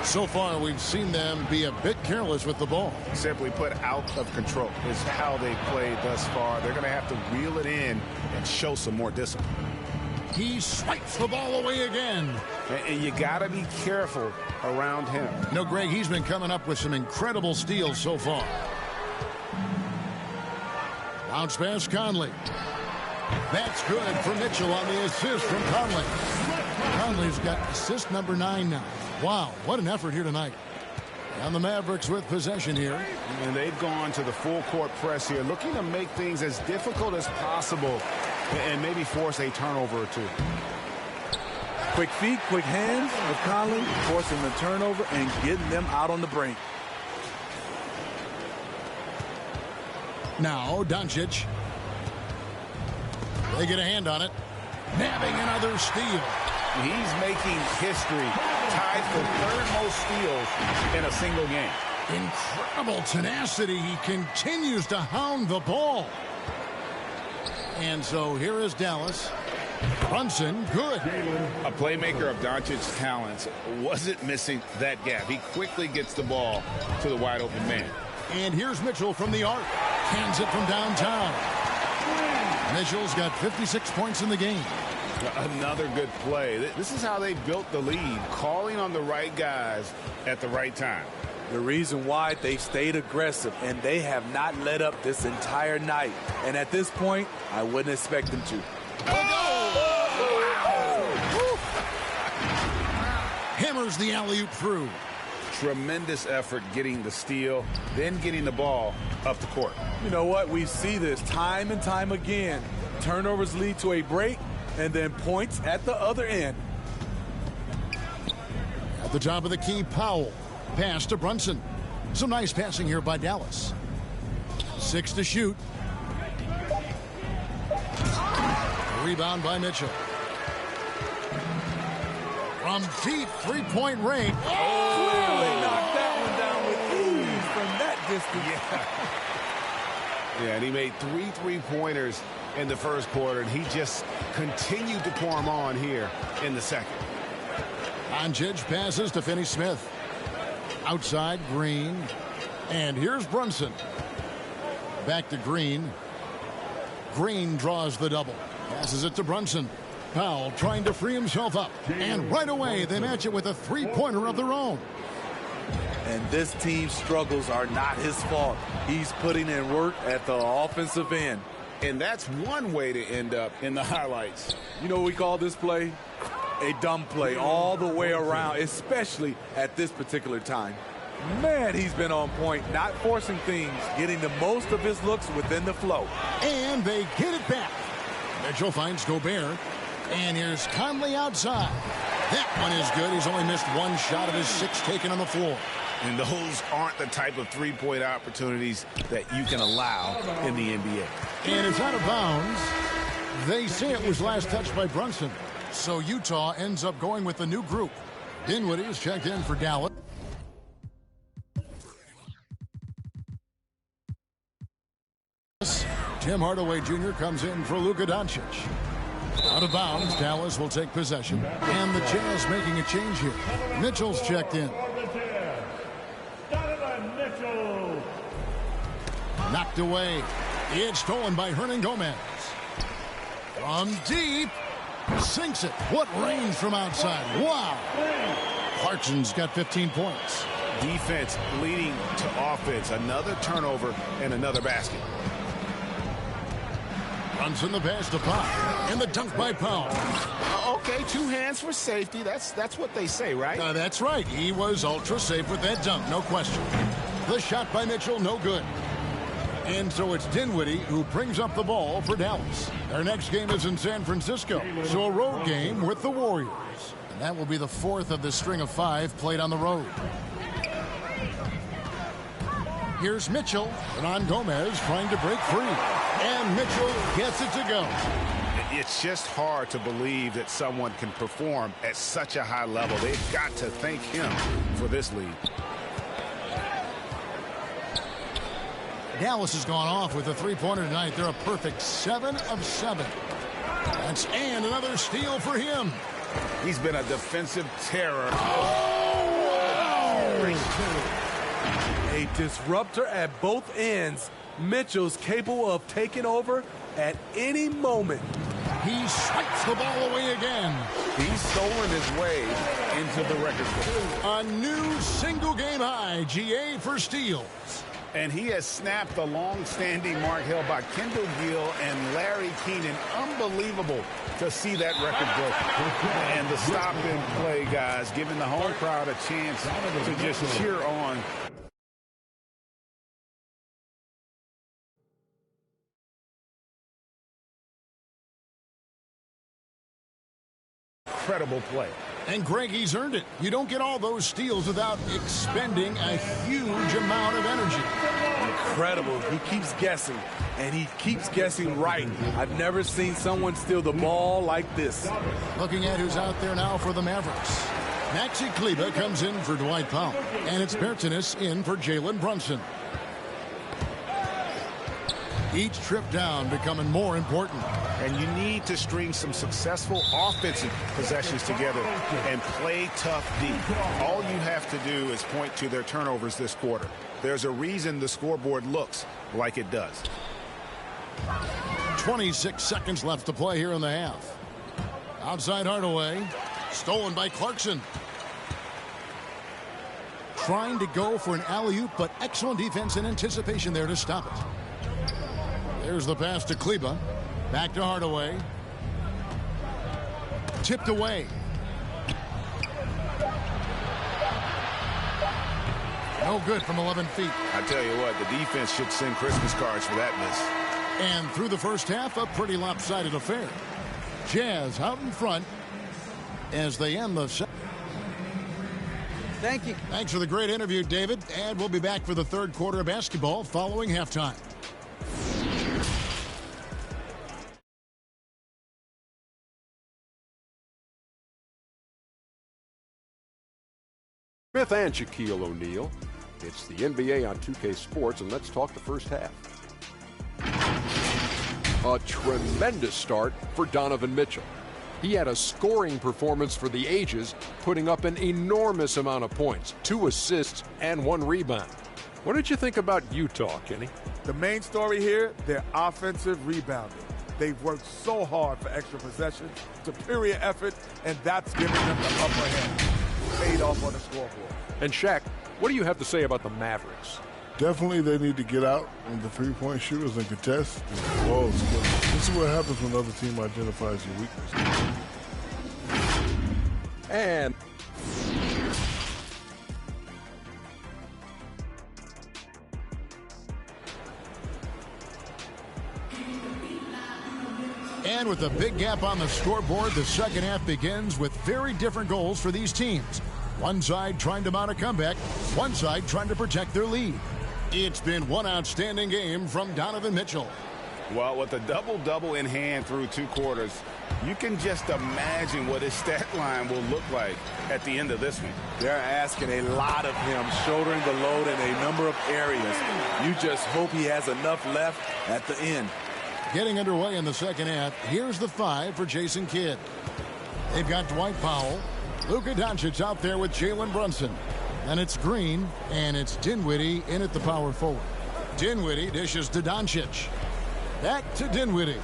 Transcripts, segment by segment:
So far, we've seen them be a bit careless with the ball. Simply put, out of control is how they played thus far. They're going to have to reel it in and show some more discipline. He swipes the ball away again. And you got to be careful around him. No, Greg, he's been coming up with some incredible steals so far. Bounce pass, Conley. That's good for Mitchell on the assist from Conley. Conley's got assist number 9 now. Wow, what an effort here tonight. And the Mavericks with possession here. And they've gone to the full court press here, looking to make things as difficult as possible and maybe force a turnover or two. Quick feet, quick hands of Conley, forcing the turnover and getting them out on the brink. Now, Doncic. They get a hand on it. Nabbing another steal. He's making history, tied for third most steals in a single game. Incredible tenacity. He continues to hound the ball. And so here is Dallas. Brunson, good. A playmaker of Doncic's talents wasn't missing that gap. He quickly gets the ball to the wide open man. And here's Mitchell from the arc. Hands it from downtown. Mitchell's got 56 points in the game. Another good play. This is how they built the lead, calling on the right guys at the right time. The reason why they stayed aggressive, and they have not let up this entire night. And at this point, I wouldn't expect them to. Hammers the alley-oop through. Tremendous effort getting the steal, then getting the ball up the court. You know what? We see this time and time again. Turnovers lead to a break, and then points at the other end. At the top of the key, Powell. Pass to Brunson. Some nice passing here by Dallas. 6 to shoot. Rebound by Mitchell. From deep three-point range. Clearly knocked that one down with ease from that distance. Yeah, and he made 3 3-pointers in the first quarter, and he just continued to pour them on here in the second. Doncic passes to Finney-Smith. Outside, Green. And here's Brunson. Back to Green. Green draws the double. Passes it to Brunson. Powell trying to free himself up. And right away, they match it with a three-pointer of their own. And this team's struggles are not his fault. He's putting in work at the offensive end. And that's one way to end up in the highlights. You know what we call this play? A dumb play all the way around, especially at this particular time. Man, he's been on point, not forcing things, getting the most of his looks within the flow. And they get it back. Mitchell finds Gobert. And here's Conley outside. That one is good. He's only missed one shot of his 6 taken on the floor. And those aren't the type of three-point opportunities that you can allow in the NBA. And it's out of bounds. They say it was last touched by Brunson. So Utah ends up going with the new group. Dinwiddie is checked in for Dallas. Tim Hardaway Jr. comes in for Luka Doncic. Out of bounds, Dallas will take possession. And the Jazz making a change here. Mitchell's checked in. Knocked away. It's stolen by Hernan Gomez. From deep. Sinks it. What range from outside. Wow. Clarkson's got 15 points. Defense leading to offense. Another turnover and another basket. Brunson the pass to Pop. And the dunk by Powell. Okay, 2 hands for safety. That's what they say, right? That's right. He was ultra safe with that dunk. No question. The shot by Mitchell, no good. And so it's Dinwiddie who brings up the ball for Dallas. Their next game is in San Francisco. So a road game with the Warriors. And that will be the 4th of the string of 5 played on the road. Here's Mitchell. Hernan Gomez trying to break free. And Mitchell gets it to go. It's just hard to believe that someone can perform at such a high level. They've got to thank him for this lead. Dallas has gone off with a three-pointer tonight. They're a perfect 7 of 7. And another steal for him. He's been a defensive terror. Oh! disruptor at both ends. Mitchell's capable of taking over at any moment. He swipes the ball away again. He's stolen his way into the record book. A new single-game high, GA for steals. And he has snapped the long-standing mark held by Kendall Gill and Larry Keenan. Unbelievable to see that record broken. And the stop and play, guys, giving the home crowd a chance to just cheer on. Incredible play. And Greg, he's earned it. You don't get all those steals without expending a huge amount of energy. Incredible. He keeps guessing, and he keeps guessing right. I've never seen someone steal the ball like this. Looking at who's out there now for the Mavericks. Maxi Kleber comes in for Dwight Powell, and it's Bertans in for Jalen Brunson. Each trip down becoming more important. And you need to string some successful offensive possessions together and play tough deep. All you have to do is point to their turnovers this quarter. There's a reason the scoreboard looks like it does. 26 seconds left to play here in the half. Outside Hardaway. Stolen by Clarkson. Trying to go for an alley-oop, but excellent defense and anticipation there to stop it. There's the pass to Kleber. Back to Hardaway. Tipped away. No good from 11 feet. I tell you what, the defense should send Christmas cards for that miss. And through the first half, a pretty lopsided affair. Jazz out in front as they end the second. Thank you. Thanks for the great interview, David. And we'll be back for the third quarter of basketball following halftime. Smith and Shaquille O'Neal. It's the NBA on 2K Sports, and let's talk the first half. A tremendous start for Donovan Mitchell. He had a scoring performance for the ages, putting up an enormous amount of points, 2 assists, and 1 rebound. What did you think about Utah, Kenny? The main story here, their offensive rebounding. They've worked so hard for extra possessions, superior effort, and that's giving them the upper hand. Paid off on the scoreboard. And Shaq, what do you have to say about the Mavericks? Definitely they need to get out on the three-point shooters and contest. Oh, this is what happens when another team identifies your weakness. And And with a big gap on the scoreboard, the second half begins with very different goals for these teams. One side trying to mount a comeback, one side trying to protect their lead. It's been one outstanding game from Donovan Mitchell. Well, with a double-double in hand through 2 quarters, you can just imagine what his stat line will look like at the end of this one. They're asking a lot of him, shouldering the load in a number of areas. You just hope he has enough left at the end. Getting underway in the second half, here's the 5 for Jason Kidd. They've got Dwight Powell, Luka Doncic out there with Jalen Brunson. Then it's Green, and it's Dinwiddie in at the power forward. Dinwiddie dishes to Doncic. Back to Dinwiddie.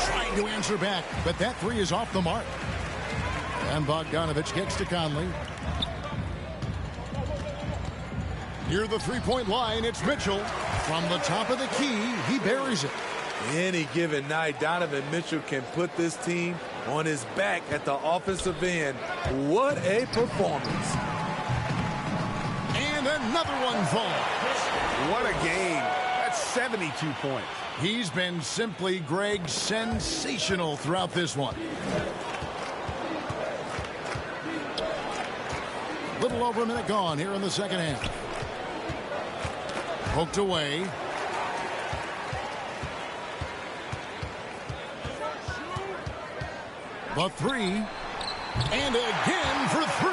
Trying to answer back, but that 3 is off the mark. And Bogdanovich gets to Conley. Near the three-point line, it's Mitchell. From the top of the key, he buries it. Any given night, Donovan Mitchell can put this team on his back at the offensive end. What a performance. And another one falls. What a game. That's 72 points. He's been simply, Greg, sensational throughout this one. Little over a minute gone here in the second half. Poked away. The 3. And again for 3.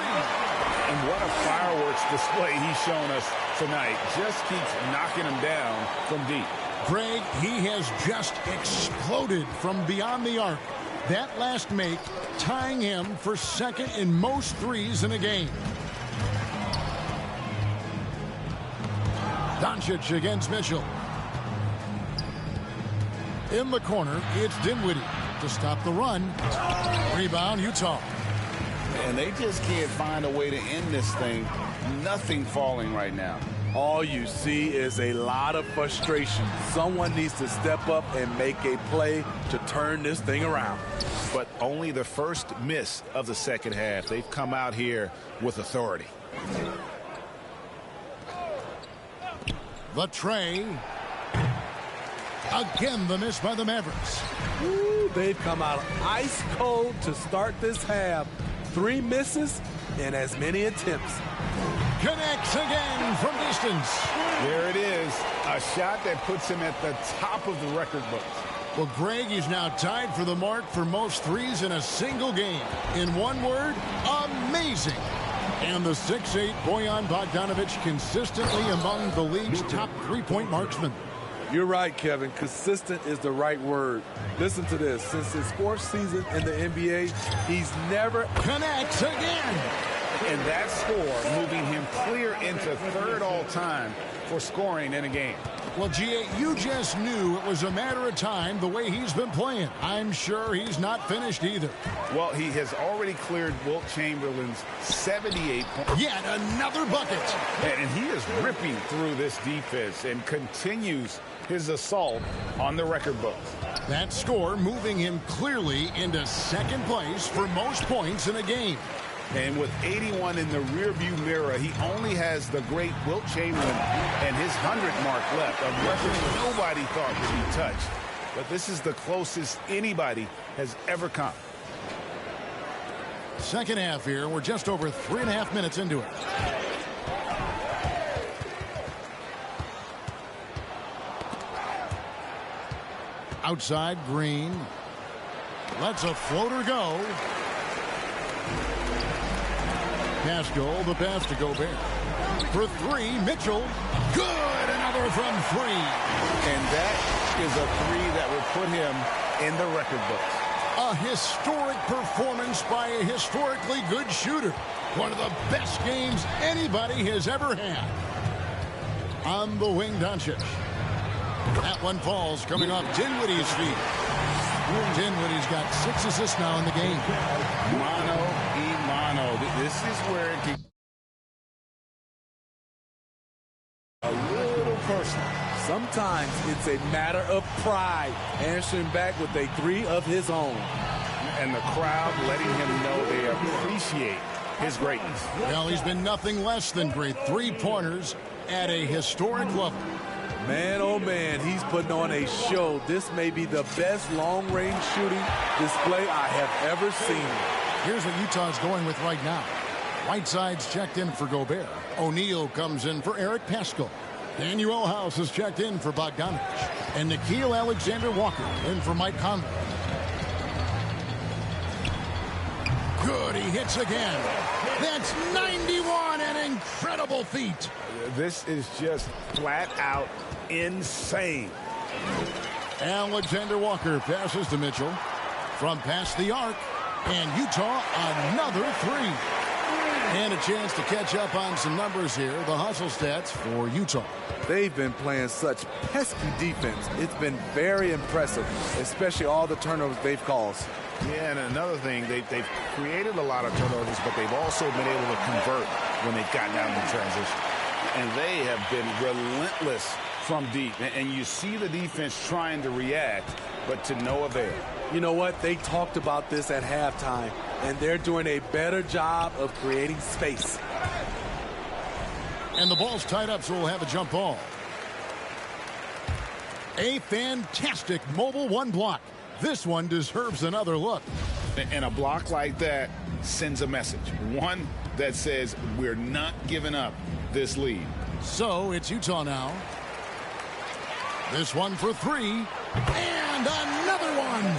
And what a fireworks display he's shown us tonight. Just keeps knocking him down from deep. Greg, he has just exploded from beyond the arc. That last make tying him for second in most threes in a game. Doncic against Mitchell. In the corner, it's Dinwiddie to stop the run. Rebound, Utah. And they just can't find a way to end this thing. Nothing falling right now. All you see is a lot of frustration. Someone needs to step up and make a play to turn this thing around. But only the first miss of the second half. They've come out here with authority. The tray. Again, the miss by the Mavericks. Ooh, they've come out ice cold to start this half. 3 misses and as many attempts. Connects again from distance. There it is. A shot that puts him at the top of the record books. Well, Greg is now tied for the mark for most threes in a single game. In one word, amazing. And the 6'8" Bojan Bogdanovic consistently among the league's top three-point marksmen. You're right, Kevin. Consistent is the right word. Listen to this. Since his 4th season in the NBA, he's never connects again. And that score moving him clear into 3rd all-time for scoring in a game. Well, G.A., you just knew it was a matter of time the way he's been playing. I'm sure he's not finished either. Well, he has already cleared Wilt Chamberlain's 78 points. Yet another bucket. And he is ripping through this defense and continues his assault on the record books. That score moving him clearly into 2nd place for most points in a game. And with 81 in the rearview mirror, he only has the great Wilt Chamberlain and his 100 mark left, a record nobody thought would be touched. But this is the closest anybody has ever come. Second half here. We're just over 3.5 minutes into it. Outside, Green. Lets a floater go. Pascal, the pass to Gobert. For 3, Mitchell. Good, another from 3. And that is a 3 that will put him in the record books. A historic performance by a historically good shooter. One of the best games anybody has ever had. On the wing, Doncic. That one falls, coming off Dinwiddie's feet. Dinwiddie's got 6 assists now in the game. Mano y mano. This is where it can a little personal. Sometimes it's a matter of pride, answering back with a 3 of his own. And the crowd letting him know they appreciate his greatness. Well, he's been nothing less than great. 3-pointers at a historic level. Man, oh man, he's putting on a show. This may be the best long-range shooting display I have ever seen. Here's what Utah's going with right now. Whiteside's checked in for Gobert. O'Neal comes in for Eric Pascal. Daniel House has checked in for Bogdanovic. And Nickeil Alexander-Walker in for Mike Conley. Good, he hits again. That's 91, an incredible feat. This is just flat out insane. Alexander-Walker passes to Mitchell from past the arc. And Utah, another 3. And a chance to catch up on some numbers here. The hustle stats for Utah. They've been playing such pesky defense. It's been very impressive, especially all the turnovers they've caused. Yeah, and another thing, they've created a lot of turnovers, but they've also been able to convert when they've gotten down in transition. And they have been relentless from deep. And you see the defense trying to react, but to no avail. You know what? They talked about this at halftime, and they're doing a better job of creating space. And the ball's tied up, so we'll have a jump ball. A fantastic mobile 1 block. This one deserves another look. And a block like that sends a message. One that says we're not giving up this lead. So it's Utah now. This one for 3. And another one.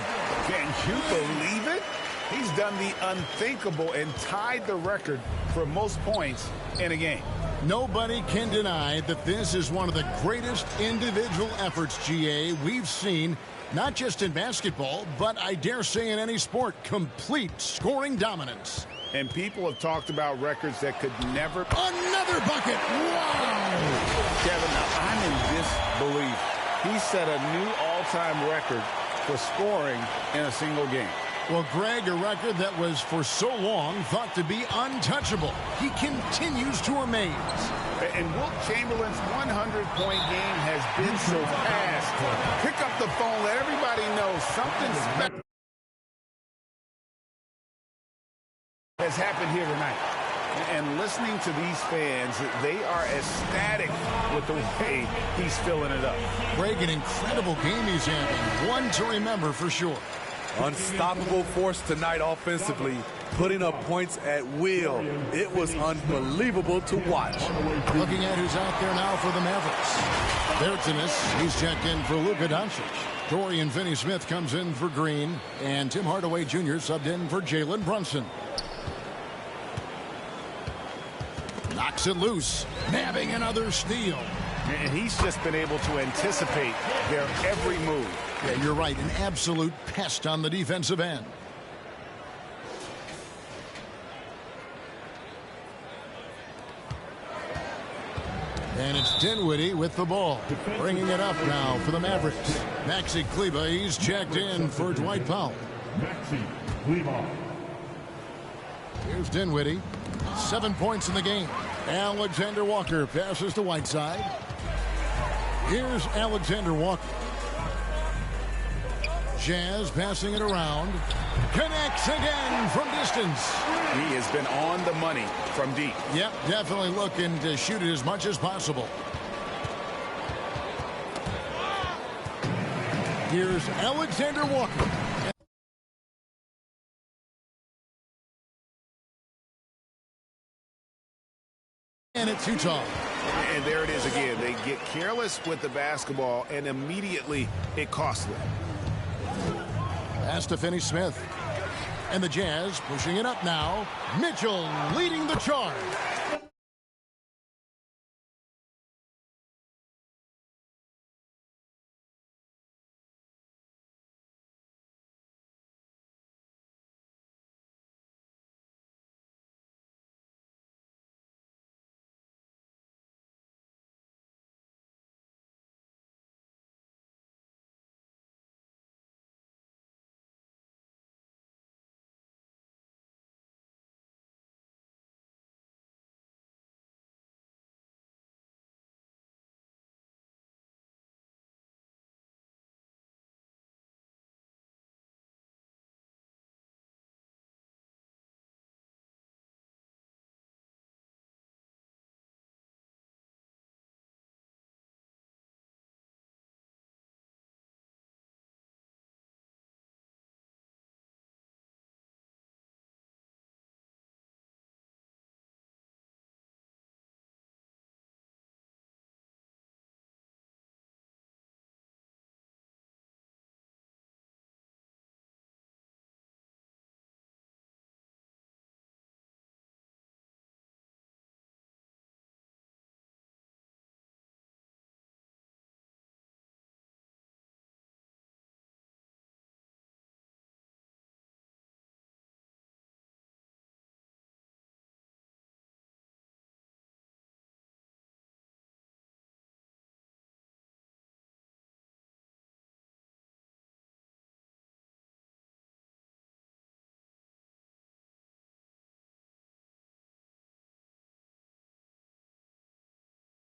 Can you believe it? He's done the unthinkable and tied the record for most points in a game. Nobody can deny that this is one of the greatest individual efforts, GA, we've seen, not just in basketball, but I dare say in any sport. Complete scoring dominance. And people have talked about records that could never... Another bucket. Wow. Kevin, now I'm in disbelief. He set a new all-time record for scoring in a single game. Well, Greg, a record that was for so long thought to be untouchable. He continues to amaze. And Wilt Chamberlain's 100-point game has been so fast. Pick up the phone, let everybody know something special has happened here tonight. And listening to these fans, they are ecstatic with the way he's filling it up. Greg, an incredible game he's having. One to remember for sure. Unstoppable force tonight offensively, putting up points at will. It was unbelievable to watch. Looking at who's out there now for the Mavericks. Bertans, he's checked in for Luka Doncic. Dorian Finney-Smith comes in for Green. And Tim Hardaway Jr. subbed in for Jalen Brunson. Knocks it loose, nabbing another steal. And he's just been able to anticipate their every move. Yeah, you're right. An absolute pest on the defensive end. And it's Dinwiddie with the ball. Bringing it up now for the Mavericks. Maxi Kleber, he's checked in for Dwight Powell. Maxi Kleber. Here's Dinwiddie. 7 points in the game. Alexander Walker passes to Whiteside. Here's Alexander Walker. Jazz passing it around. Connects again from distance. He has been on the money from deep. Yep, definitely looking to shoot it as much as possible. Here's Alexander Walker. And it's Utah. And there it is again. They get careless with the basketball, and immediately it costs them. Pass to Finney-Smith. And the Jazz pushing it up now. Mitchell leading the charge.